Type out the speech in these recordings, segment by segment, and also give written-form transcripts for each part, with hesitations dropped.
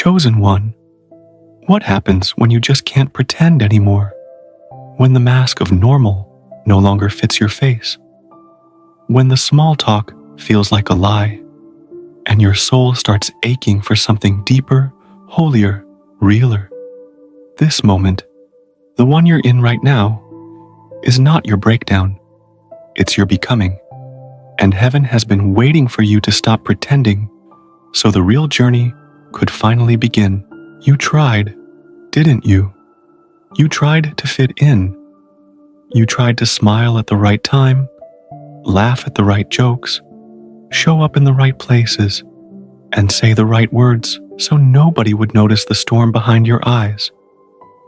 Chosen one, what happens when you just can't pretend anymore? When the mask of normal no longer fits your face? When the small talk feels like a lie, and your soul starts aching for something deeper, holier, realer? This moment, the one you're in right now, is not your breakdown. It's your becoming. And heaven has been waiting for you to stop pretending so the real journey could finally begin. You tried, didn't you? You tried to fit in. You tried to smile at the right time, laugh at the right jokes, show up in the right places, and say the right words so nobody would notice the storm behind your eyes.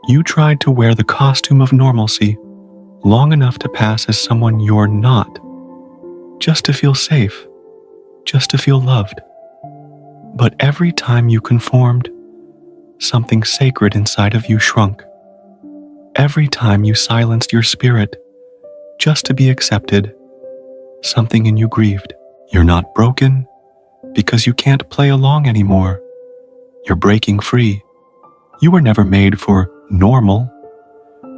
You tried to wear the costume of normalcy long enough to pass as someone you're not, just to feel safe, just to feel loved. But every time you conformed, something sacred inside of you shrunk. Every time you silenced your spirit just to be accepted, something in you grieved. You're not broken because you can't play along anymore. You're breaking free. You were never made for normal.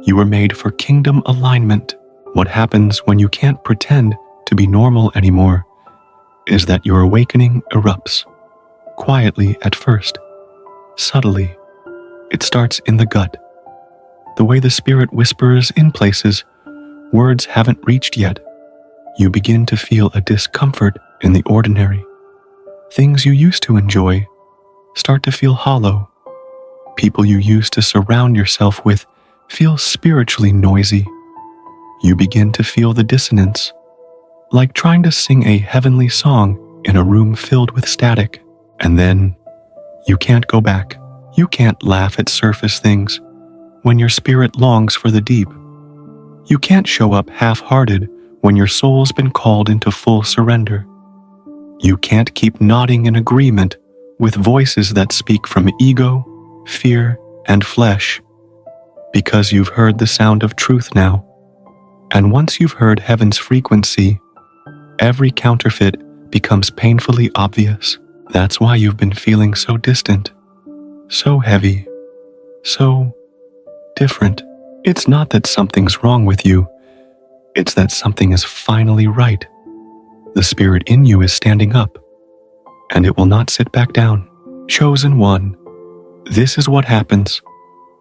You were made for kingdom alignment. What happens when you can't pretend to be normal anymore is that your awakening erupts, quietly at first, subtly. It starts in the gut, the way the spirit whispers in places words haven't reached yet. You begin to feel a discomfort in the ordinary. Things you used to enjoy start to feel hollow. People you used to surround yourself with feel spiritually noisy. You begin to feel the dissonance, like trying to sing a heavenly song in a room filled with static. And then you can't go back. You can't laugh at surface things when your spirit longs for the deep. You can't show up half-hearted when your soul's been called into full surrender. You can't keep nodding in agreement with voices that speak from ego, fear, and flesh, because you've heard the sound of truth now. And once you've heard heaven's frequency, every counterfeit becomes painfully obvious. That's why you've been feeling so distant, so heavy, so different. It's not that something's wrong with you. It's that something is finally right. The spirit in you is standing up, and it will not sit back down. Chosen one, this is what happens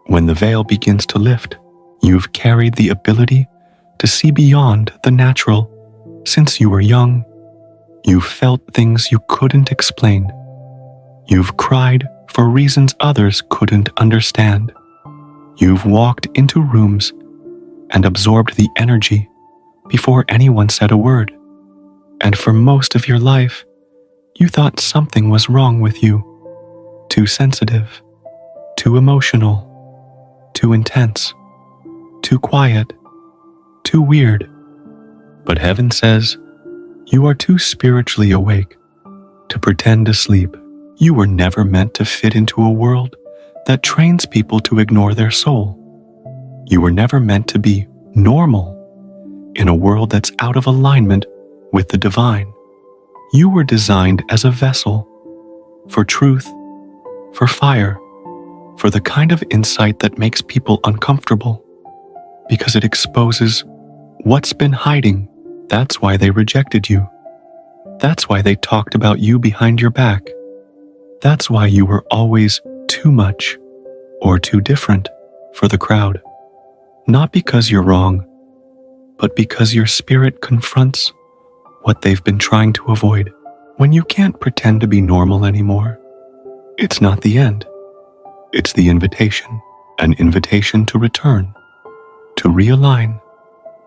when the veil begins to lift. You've carried the ability to see beyond the natural since you were young. You've felt things you couldn't explain. You've cried for reasons others couldn't understand. You've walked into rooms and absorbed the energy before anyone said a word. And for most of your life, you thought something was wrong with you. Too sensitive, too emotional, too intense, too quiet, too weird. But heaven says, you are too spiritually awake to pretend to sleep. You were never meant to fit into a world that trains people to ignore their soul. You were never meant to be normal in a world that's out of alignment with the divine. You were designed as a vessel for truth, for fire, for the kind of insight that makes people uncomfortable because it exposes what's been hiding. That's why they rejected you. That's why they talked about you behind your back. That's why you were always too much or too different for the crowd. Not because you're wrong, but because your spirit confronts what they've been trying to avoid. When you can't pretend to be normal anymore, it's not the end. It's the invitation, an invitation to return, to realign,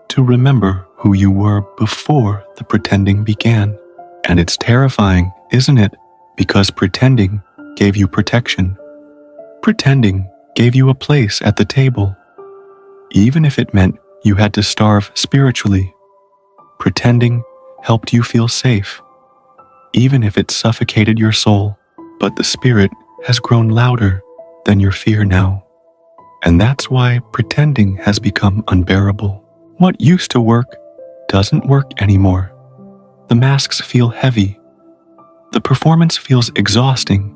to remember who you were before the pretending began. And it's terrifying, isn't it? Because pretending gave you protection. Pretending gave you a place at the table, even if it meant you had to starve spiritually. Pretending helped you feel safe, even if it suffocated your soul. But the spirit has grown louder than your fear now. And that's why pretending has become unbearable. What used to work doesn't work anymore. The masks feel heavy. The performance feels exhausting.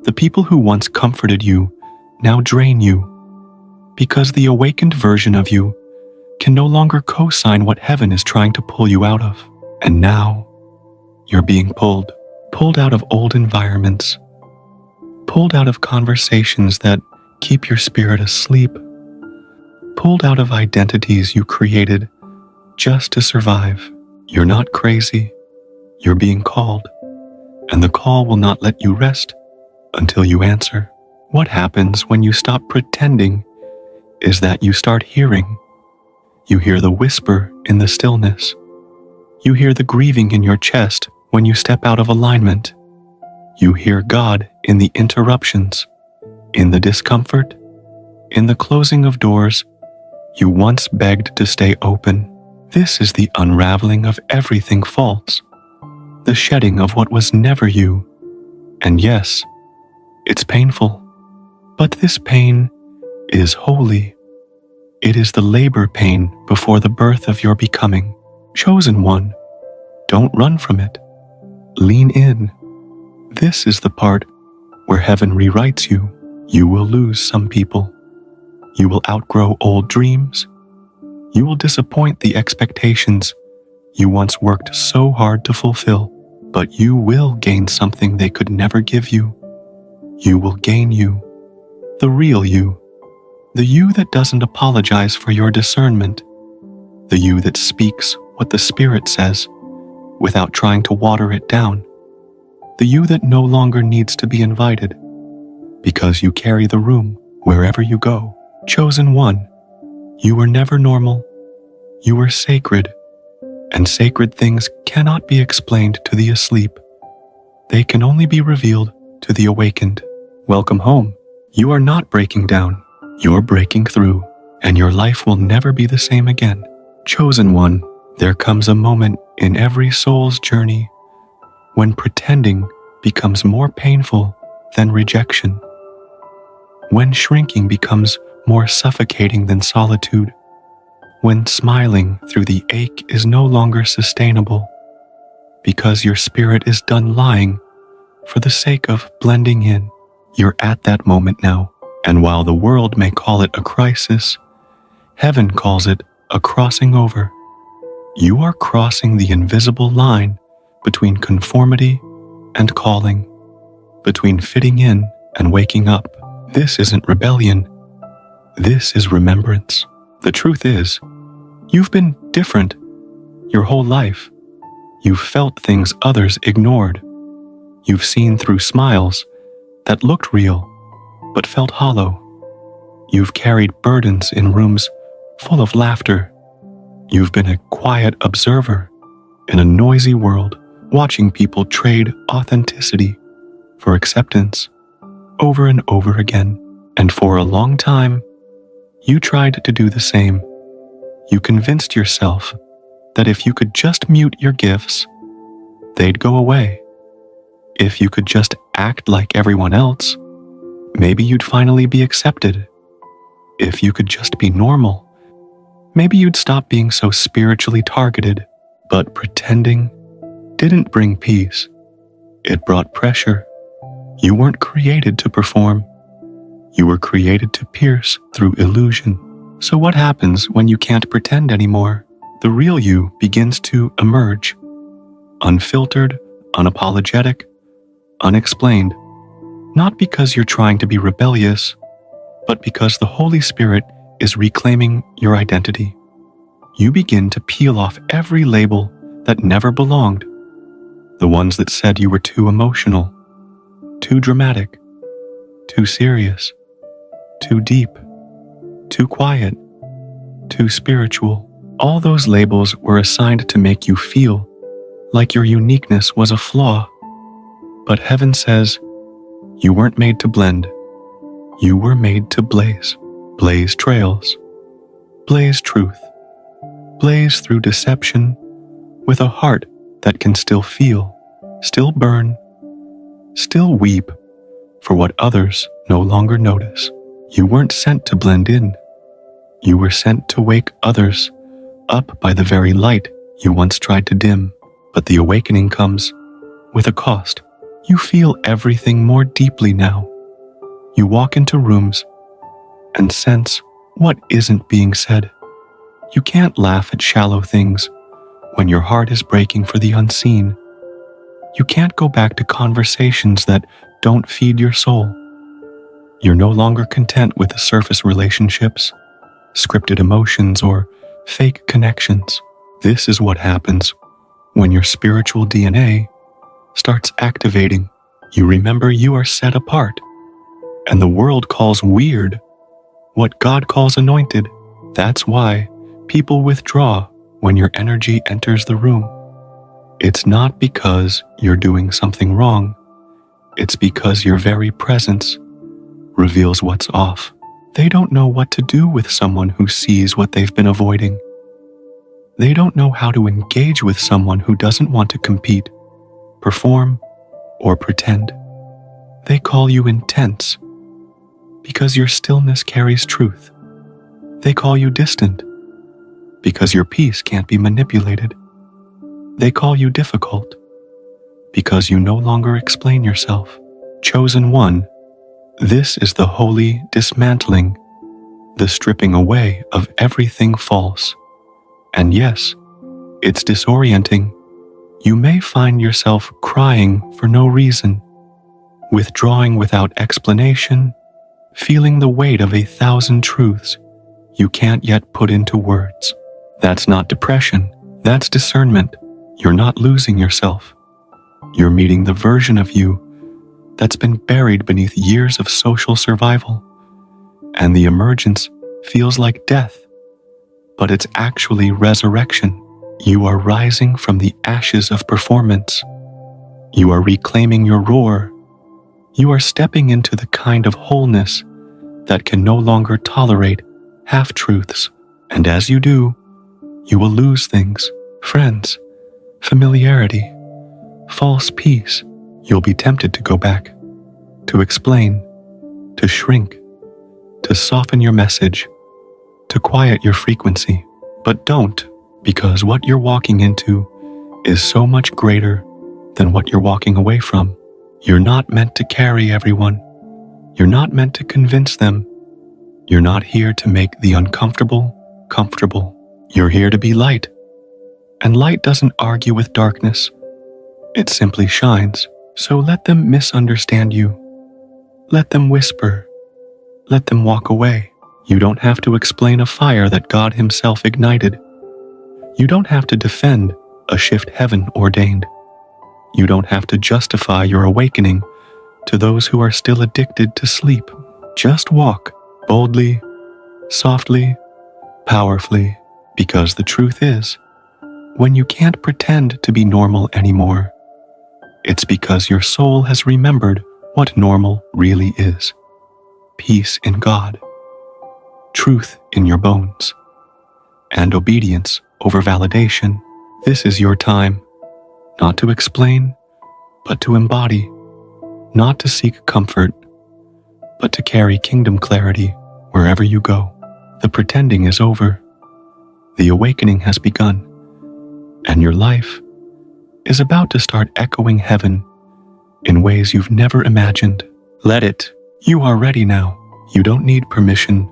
The people who once comforted you now drain you, because the awakened version of you can no longer co-sign what heaven is trying to pull you out of. And now, you're being pulled out of old environments, pulled out of conversations that keep your spirit asleep, pulled out of identities you created just to survive. You're not crazy, you're being called, and the call will not let you rest until you answer. What happens when you stop pretending is that you start hearing. You hear the whisper in the stillness. You hear the grieving in your chest when you step out of alignment. You hear God in the interruptions, in the discomfort, in the closing of doors you once begged to stay open. This is the unraveling of everything false, the shedding of what was never you. And yes, it's painful, but this pain is holy. It is the labor pain before the birth of your becoming. Chosen one, don't run from it. Lean in. This is the part where heaven rewrites you. You will lose some people. You will outgrow old dreams. You will disappoint the expectations you once worked so hard to fulfill. But you will gain something they could never give you. You will gain you, the real you, the you that doesn't apologize for your discernment, the you that speaks what the Spirit says without trying to water it down, the you that no longer needs to be invited because you carry the room wherever you go. Chosen one, you were never normal. You were sacred, and sacred things cannot be explained to the asleep. They can only be revealed to the awakened. Welcome home. You are not breaking down. You're breaking through, and your life will never be the same again. Chosen one, there comes a moment in every soul's journey when pretending becomes more painful than rejection, when shrinking becomes more suffocating than solitude, when smiling through the ache is no longer sustainable, because your spirit is done lying for the sake of blending in. You're at that moment now, and while the world may call it a crisis, heaven calls it a crossing over. You are crossing the invisible line between conformity and calling, between fitting in and waking up. This isn't rebellion. This is remembrance. The truth is, you've been different your whole life. You've felt things others ignored. You've seen through smiles that looked real but felt hollow. You've carried burdens in rooms full of laughter. You've been a quiet observer in a noisy world, watching people trade authenticity for acceptance over and over again. And for a long time, you tried to do the same. You convinced yourself that if you could just mute your gifts, they'd go away. If you could just act like everyone else, maybe you'd finally be accepted. If you could just be normal, maybe you'd stop being so spiritually targeted. But pretending didn't bring peace. It brought pressure. You weren't created to perform. You were created to pierce through illusion. So what happens when you can't pretend anymore? The real you begins to emerge. Unfiltered, unapologetic, unexplained. Not because you're trying to be rebellious, but because the Holy Spirit is reclaiming your identity. You begin to peel off every label that never belonged. The ones that said you were too emotional, too dramatic, too serious, too deep, too quiet, too spiritual. All those labels were assigned to make you feel like your uniqueness was a flaw. But heaven says, you weren't made to blend. You were made to blaze. Blaze trails. Blaze truth. Blaze through deception with a heart that can still feel, still burn, still weep for what others no longer notice. You weren't sent to blend in. You were sent to wake others up by the very light you once tried to dim. But the awakening comes with a cost. You feel everything more deeply now. You walk into rooms and sense what isn't being said. You can't laugh at shallow things when your heart is breaking for the unseen. You can't go back to conversations that don't feed your soul. You're no longer content with the surface relationships, scripted emotions, or fake connections. This is what happens when your spiritual DNA starts activating. You remember you are set apart, and the world calls weird what God calls anointed. That's why people withdraw when your energy enters the room. It's not because you're doing something wrong. It's because your very presence reveals what's off. They don't know what to do with someone who sees what they've been avoiding. They don't know how to engage with someone who doesn't want to compete, perform, or pretend. They call you intense because your stillness carries truth. They call you distant because your peace can't be manipulated. They call you difficult because you no longer explain yourself. Chosen one, this is the holy dismantling, the stripping away of everything false. And yes, it's disorienting. You may find yourself crying for no reason, withdrawing without explanation, feeling the weight of 1,000 truths you can't yet put into words. That's not depression, that's discernment. You're not losing yourself. You're meeting the version of you that's been buried beneath years of social survival. And the emergence feels like death, but it's actually resurrection. You are rising from the ashes of performance. You are reclaiming your roar. You are stepping into the kind of wholeness that can no longer tolerate half-truths. And as you do, you will lose things, friends, familiarity, false peace. You'll be tempted to go back, to explain, to shrink, to soften your message, to quiet your frequency. But don't, because what you're walking into is so much greater than what you're walking away from. You're not meant to carry everyone. You're not meant to convince them. You're not here to make the uncomfortable comfortable. You're here to be light. And light doesn't argue with darkness. It simply shines. So let them misunderstand you. Let them whisper. Let them walk away. You don't have to explain a fire that God Himself ignited. You don't have to defend a shift heaven ordained. You don't have to justify your awakening to those who are still addicted to sleep. Just walk boldly, softly, powerfully, because the truth is, when you can't pretend to be normal anymore, it's because your soul has remembered what normal really is. Peace in God, truth in your bones, and obedience over validation. This is your time, not to explain, but to embody, not to seek comfort, but to carry kingdom clarity wherever you go. The pretending is over. The awakening has begun, and your life is about to start echoing heaven in ways you've never imagined. Let it. You are ready now. You don't need permission,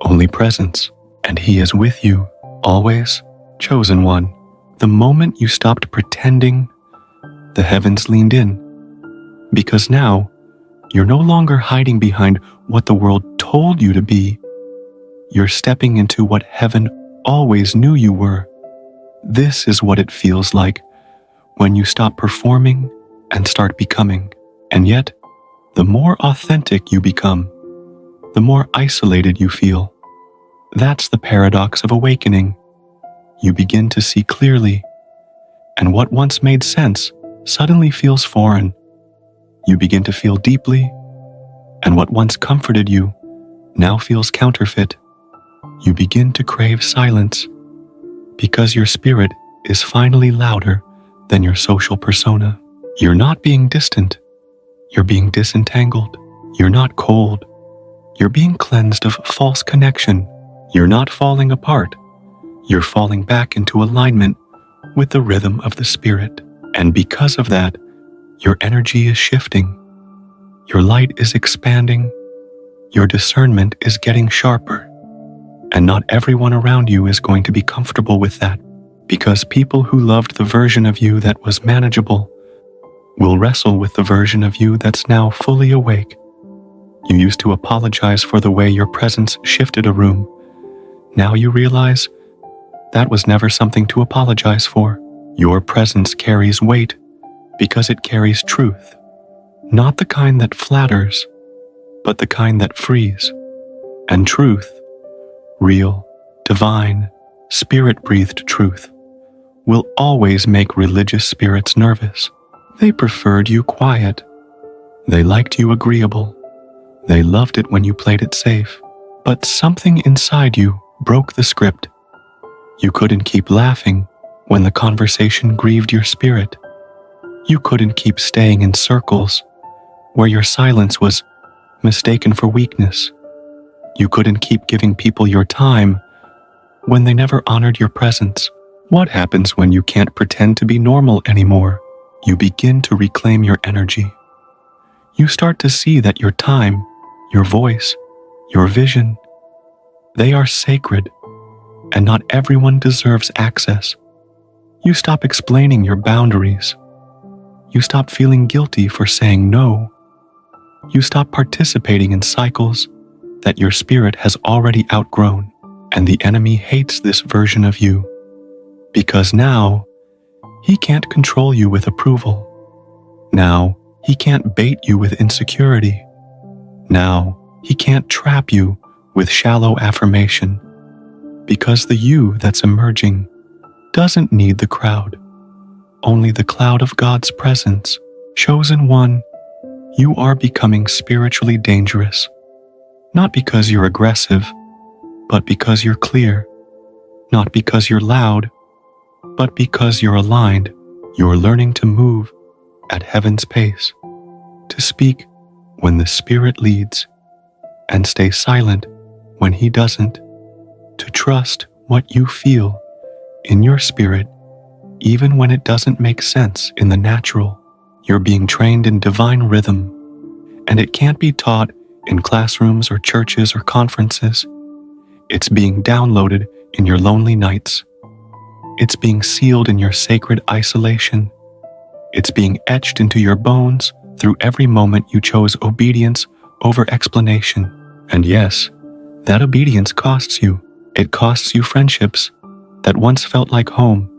only presence, and He is with you, always. Chosen one. The moment you stopped pretending, the heavens leaned in, because now you're no longer hiding behind what the world told you to be. You're stepping into what heaven always knew you were. This is what it feels like when you stop performing and start becoming. And yet, the more authentic you become, the more isolated you feel. That's the paradox of awakening. You begin to see clearly, and what once made sense suddenly feels foreign. You begin to feel deeply, and what once comforted you now feels counterfeit. You begin to crave silence, because your spirit is finally louder than your social persona. You're not being distant. You're being disentangled. You're not cold. You're being cleansed of false connection. You're not falling apart. You're falling back into alignment with the rhythm of the Spirit. And because of that, Your energy is shifting. Your light is expanding. Your discernment is getting sharper. And not everyone around you is going to be comfortable with that, because people who loved the version of you that was manageable will wrestle with the version of you that's now fully awake. You used to apologize for the way your presence shifted a room. Now you realize that was never something to apologize for. Your presence carries weight because it carries truth. Not the kind that flatters, but the kind that frees. And truth, real, divine, spirit-breathed truth, will always make religious spirits nervous. They preferred you quiet. They liked you agreeable. They loved it when you played it safe. But something inside you broke the script. You couldn't keep laughing when the conversation grieved your spirit. You couldn't keep staying in circles where your silence was mistaken for weakness. You couldn't keep giving people your time when they never honored your presence. What happens when you can't pretend to be normal anymore? You begin to reclaim your energy. You start to see that your time, your voice, your vision, they are sacred, and not everyone deserves access. You stop explaining your boundaries. You stop feeling guilty for saying no. You stop participating in cycles that your spirit has already outgrown, and the enemy hates this version of you, because now he can't control you with approval. Now he can't bait you with insecurity. Now he can't trap you with shallow affirmation, because the you that's emerging doesn't need the crowd, only the cloud of God's presence. Chosen one, you are becoming spiritually dangerous, not because you're aggressive, but because you're clear, not because you're loud, but because you're aligned. You're learning to move at heaven's pace, to speak when the Spirit leads, and stay silent when He doesn't, to trust what you feel in your spirit, even when it doesn't make sense in the natural. You're being trained in divine rhythm, and it can't be taught in classrooms or churches or conferences. It's being downloaded in your lonely nights. It's being sealed in your sacred isolation. It's being etched into your bones through every moment you chose obedience over explanation. And yes, that obedience costs you. It costs you friendships that once felt like home.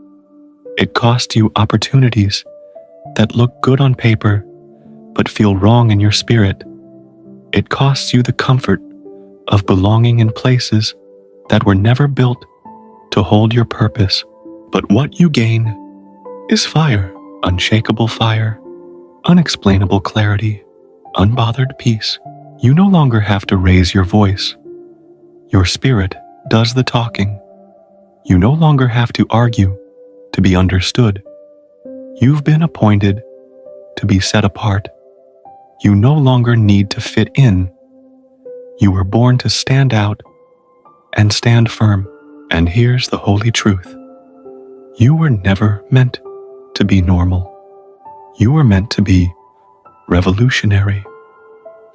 It costs you opportunities that look good on paper but feel wrong in your spirit. It costs you the comfort of belonging in places that were never built to hold your purpose. But what you gain is fire, unshakable fire, unexplainable clarity, unbothered peace. You no longer have to raise your voice. Your spirit does the talking. You no longer have to argue to be understood. You've been appointed to be set apart. You no longer need to fit in. You were born to stand out and stand firm. And here's the holy truth. You were never meant to be normal. You were meant to be revolutionary,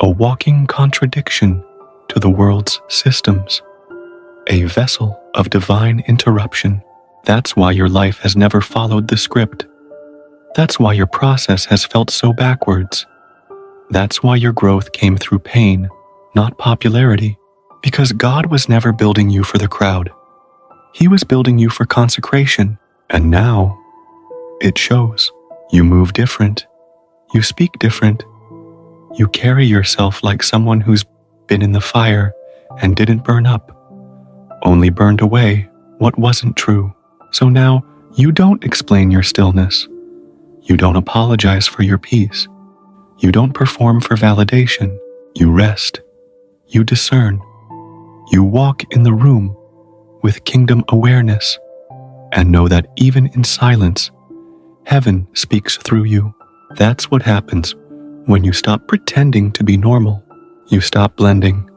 a walking contradiction to the world's systems, a vessel of divine interruption. That's why your life has never followed the script. That's why your process has felt so backwards. That's why your growth came through pain, not popularity, because God was never building you for the crowd. He was building you for consecration, and now it shows. You move different. You speak different. You carry yourself like someone who's been in the fire and didn't burn up, only burned away what wasn't true. So now you don't explain your stillness. You don't apologize for your peace. You don't perform for validation. You rest. You discern. You walk in the room with kingdom awareness and know that even in silence, heaven speaks through you. That's what happens when you stop pretending to be normal. You stop blending.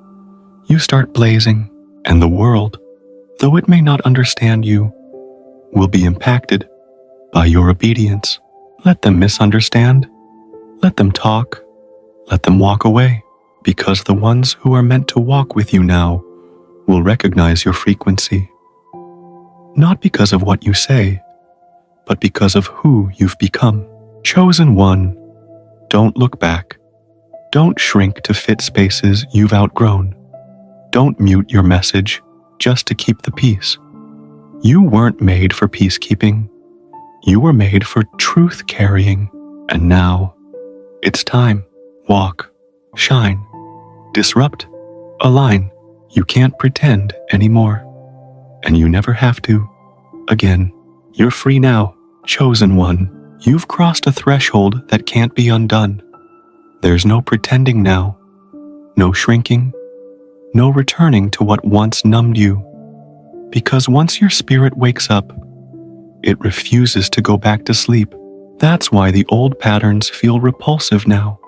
You start blazing, and the world, though it may not understand you, will be impacted by your obedience. Let them misunderstand. Let them talk. Let them walk away, because the ones who are meant to walk with you now will recognize your frequency. Not because of what you say, but because of who you've become. Chosen one, don't look back. Don't shrink to fit spaces you've outgrown. Don't mute your message just to keep the peace. You weren't made for peacekeeping. You were made for truth carrying. And now, it's time. Walk, shine, disrupt, align. You can't pretend anymore. And you never have to. Again, you're free now, chosen one. You've crossed a threshold that can't be undone. There's no pretending now, no shrinking, no returning to what once numbed you. Because once your spirit wakes up, it refuses to go back to sleep. That's why the old patterns feel repulsive now.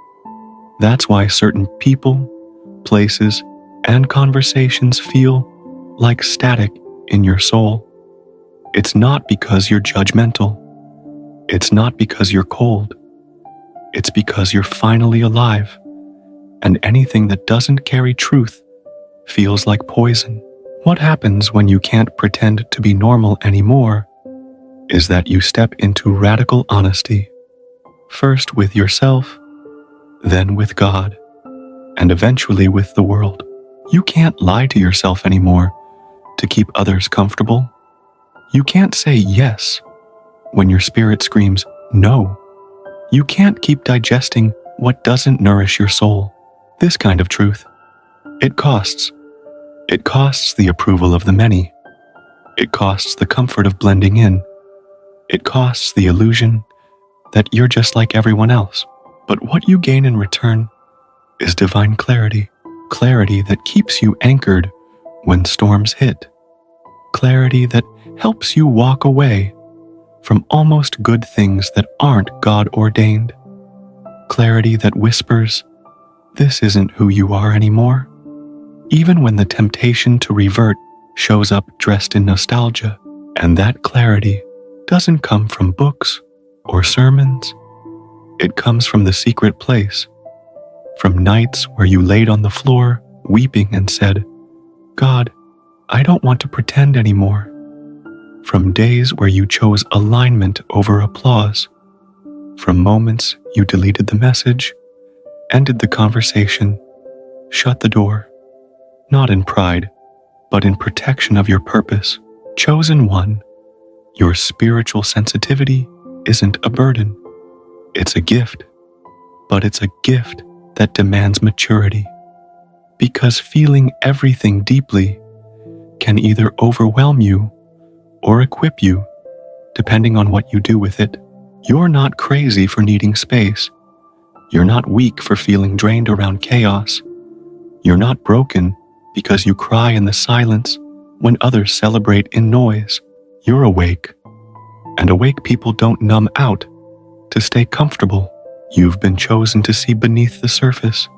That's why certain people, places, and conversations feel like static in your soul. It's not because you're judgmental. It's not because you're cold. It's because you're finally alive, and anything that doesn't carry truth feels like poison. What happens when you can't pretend to be normal anymore is that you step into radical honesty, first with yourself, then with God, and eventually with the world. You can't lie to yourself anymore to keep others comfortable. You can't say yes when your spirit screams no. You can't keep digesting what doesn't nourish your soul. This kind of truth, it costs. It costs the approval of the many. It costs the comfort of blending in. It costs the illusion that you're just like everyone else. But what you gain in return is divine clarity. Clarity that keeps you anchored when storms hit. Clarity that helps you walk away from almost good things that aren't God-ordained. Clarity that whispers, this isn't who you are anymore. Even when the temptation to revert shows up dressed in nostalgia. And that clarity doesn't come from books or sermons. It comes from the secret place, from nights where you laid on the floor weeping and said, God, I don't want to pretend anymore. From days where you chose alignment over applause, from moments you deleted the message, ended the conversation, shut the door, not in pride, but in protection of your purpose. Chosen one, your spiritual sensitivity isn't a burden. It's a gift, but it's a gift that demands maturity. Because feeling everything deeply can either overwhelm you or equip you, depending on what you do with it. You're not crazy for needing space. You're not weak for feeling drained around chaos. You're not broken because you cry in the silence when others celebrate in noise. You're awake, and awake people don't numb out to stay comfortable. You've been chosen to see beneath the surface,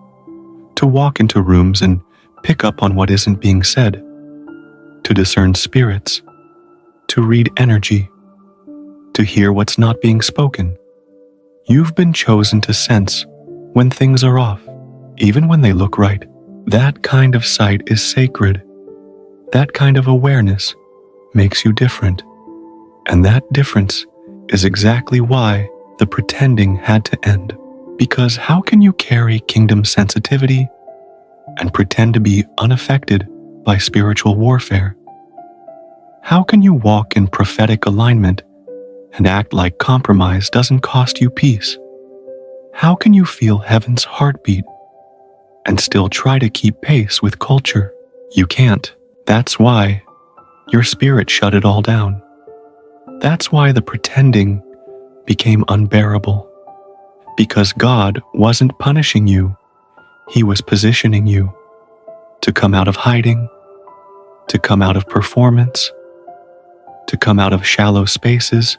to walk into rooms and pick up on what isn't being said, to discern spirits, to read energy, to hear what's not being spoken. You've been chosen to sense when things are off, even when they look right. That kind of sight is sacred. That kind of awareness makes you different. And that difference is exactly why the pretending had to end. Because how can you carry kingdom sensitivity and pretend to be unaffected by spiritual warfare? How can you walk in prophetic alignment and act like compromise doesn't cost you peace? How can you feel heaven's heartbeat and still try to keep pace with culture? You can't. That's why your spirit shut it all down. That's why the pretending became unbearable. Because God wasn't punishing you, He was positioning you to come out of hiding, to come out of performance, to come out of shallow spaces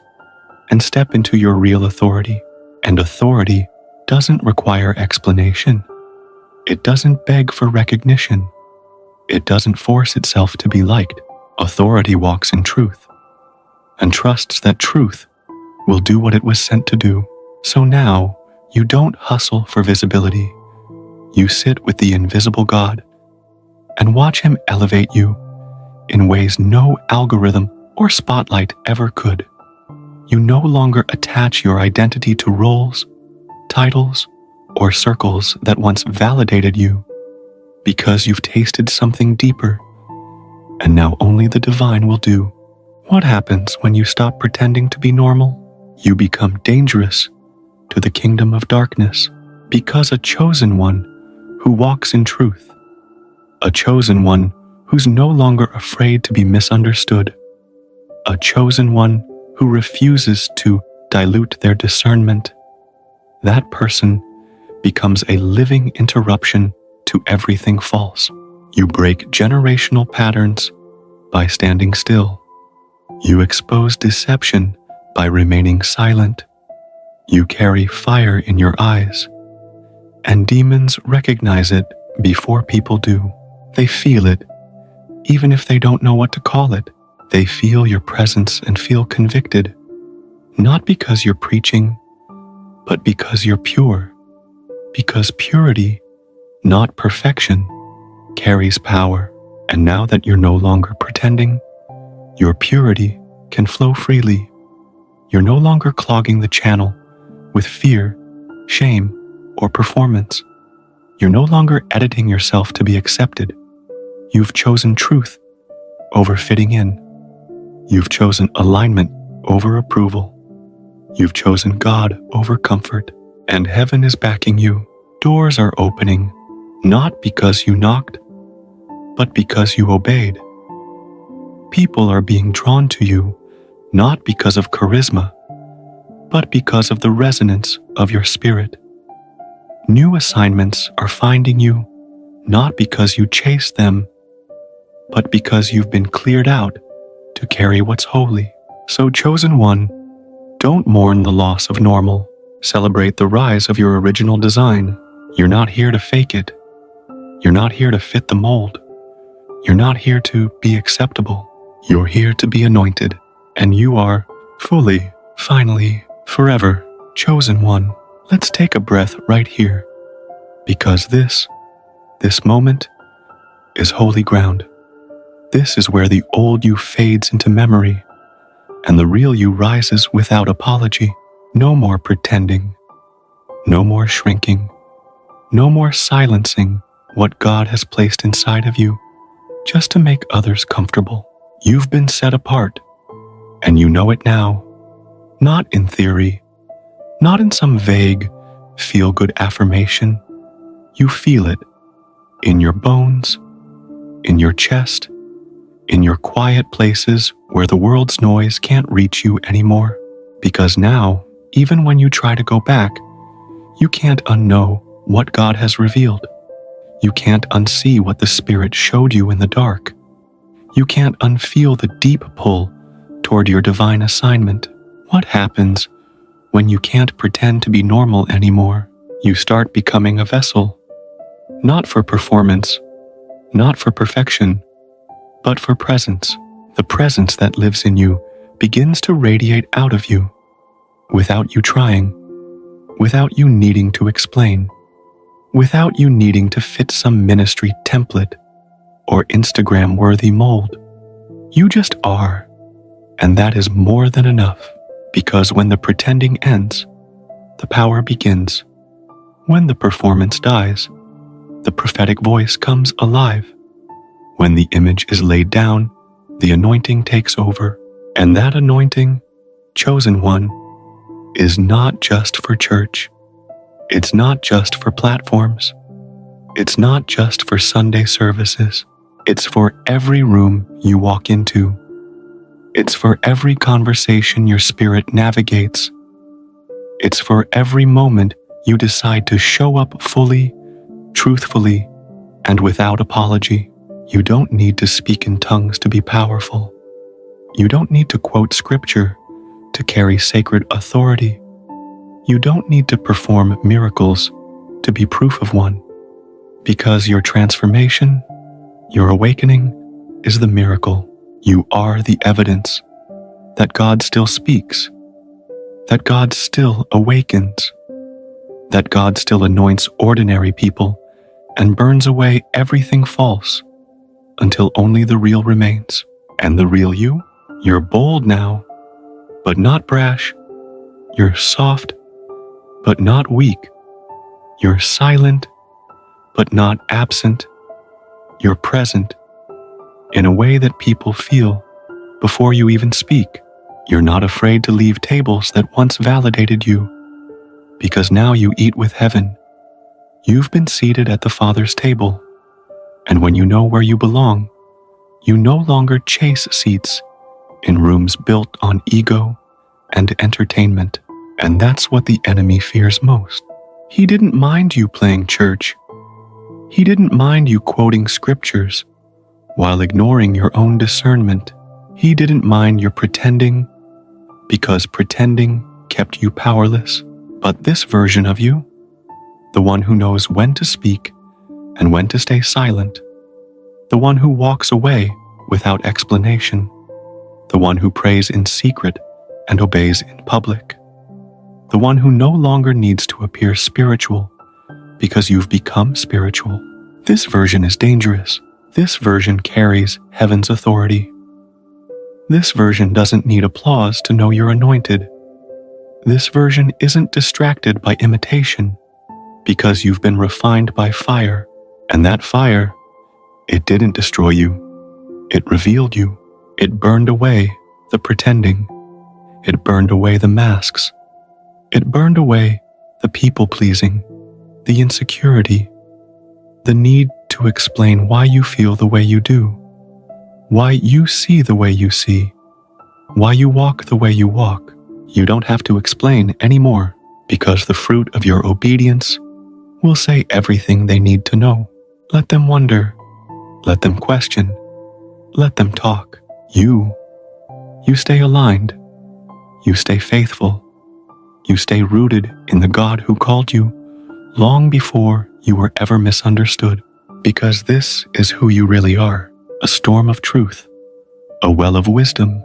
and step into your real authority. And authority doesn't require explanation. It doesn't beg for recognition. It doesn't force itself to be liked. Authority walks in truth and trusts that truth will do what it was sent to do. So now, You don't hustle for visibility. You sit with the invisible God and watch Him elevate you in ways no algorithm or spotlight ever could. You no longer attach your identity to roles, titles, or circles that once validated you, because you've tasted something deeper, and now only the divine will do. What happens when you stop pretending to be normal? You become dangerous to the kingdom of darkness, because a chosen one who walks in truth, a chosen one who's no longer afraid to be misunderstood, a chosen one who refuses to dilute their discernment, that person becomes a living interruption to everything false. You break generational patterns by standing still. You expose deception by remaining silent. You carry fire in your eyes, and demons recognize it before people do. They feel it, even if they don't know what to call it. They feel your presence and feel convicted, not because you're preaching, but because you're pure. Because purity, not perfection, carries power. And now that you're no longer pretending, your purity can flow freely. You're no longer clogging the channel with fear, shame, or performance. You're no longer editing yourself to be accepted. You've chosen truth over fitting in. You've chosen alignment over approval. You've chosen God over comfort, and heaven is backing you. Doors are opening, not because you knocked, but because you obeyed. People are being drawn to you, not because of charisma, but because of the resonance of your spirit. New assignments are finding you, not because you chase them, but because you've been cleared out to carry what's holy. So, chosen one, don't mourn the loss of normal. Celebrate the rise of your original design. You're not here to fake it. You're not here to fit the mold. You're not here to be acceptable. You're here to be anointed. And you are fully, finally, forever chosen one. Let's take a breath right here, because this moment is holy ground. This is where the old you fades into memory, and the real you rises without apology. No more pretending. No more shrinking. No more silencing what God has placed inside of you just to make others comfortable. You've been set apart, and you know it now. Not in theory, not in some vague, feel-good affirmation. You feel it in your bones, in your chest, in your quiet places where the world's noise can't reach you anymore. Because now, even when you try to go back, you can't unknow what God has revealed. You can't unsee what the Spirit showed you in the dark. You can't unfeel the deep pull toward your divine assignment. What happens when you can't pretend to be normal anymore? You start becoming a vessel, not for performance, not for perfection, but for presence. The presence that lives in you begins to radiate out of you, without you trying, without you needing to explain, without you needing to fit some ministry template or Instagram-worthy mold. You just are, and that is more than enough, because when the pretending ends, the power begins. When the performance dies, the prophetic voice comes alive. When the image is laid down, the anointing takes over, and that anointing, chosen one, is not just for church. It's not just for platforms. It's not just for Sunday services. It's for every room you walk into. It's for every conversation your spirit navigates. It's for every moment you decide to show up fully, truthfully, and without apology. You don't need to speak in tongues to be powerful. You don't need to quote scripture to carry sacred authority. You don't need to perform miracles to be proof of one, because your transformation, your awakening, is the miracle. You are the evidence that God still speaks, that God still awakens, that God still anoints ordinary people and burns away everything false until only the real remains. And the real you? You're bold now, but not brash. You're soft, but not weak. You're silent, but not absent. You're present in a way that people feel before you even speak. You're not afraid to leave tables that once validated you, because now you eat with heaven. You've been seated at the Father's table, and when you know where you belong, you no longer chase seats in rooms built on ego and entertainment. And that's what the enemy fears most. He didn't mind you playing church. He didn't mind you quoting scriptures while ignoring your own discernment. He didn't mind your pretending, because pretending kept you powerless. But this version of you, the one who knows when to speak and when to stay silent, the one who walks away without explanation, the one who prays in secret and obeys in public, the one who no longer needs to appear spiritual because you've become spiritual. This version is dangerous. This version carries heaven's authority. This version doesn't need applause to know you're anointed. This version isn't distracted by imitation because you've been refined by fire. And that fire, it didn't destroy you. It revealed you. It burned away the pretending. It burned away the masks. It burned away the people-pleasing, the insecurity, the need to explain why you feel the way you do, why you see the way you see, why you walk the way you walk. You don't have to explain anymore, because the fruit of your obedience will say everything they need to know. Let them wonder. Let them question. Let them talk. You stay aligned. You stay faithful. You stay rooted in the God who called you long before you were ever misunderstood. Because this is who you really are, a storm of truth, a well of wisdom,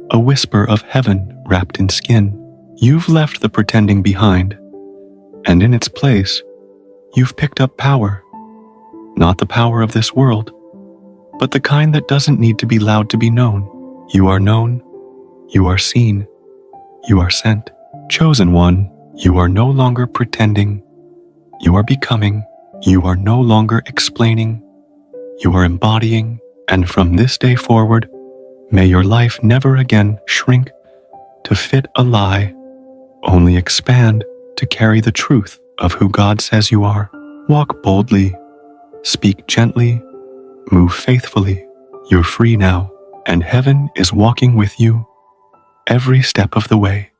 a whisper of heaven wrapped in skin. You've left the pretending behind, and in its place, you've picked up power. Not the power of this world, but the kind that doesn't need to be loud to be known. You are known, you are seen, you are sent. Chosen one, you are no longer pretending, you are becoming. You are no longer explaining, you are embodying, and from this day forward, may your life never again shrink to fit a lie, only expand to carry the truth of who God says you are. Walk boldly, speak gently, move faithfully. You're free now, and heaven is walking with you every step of the way.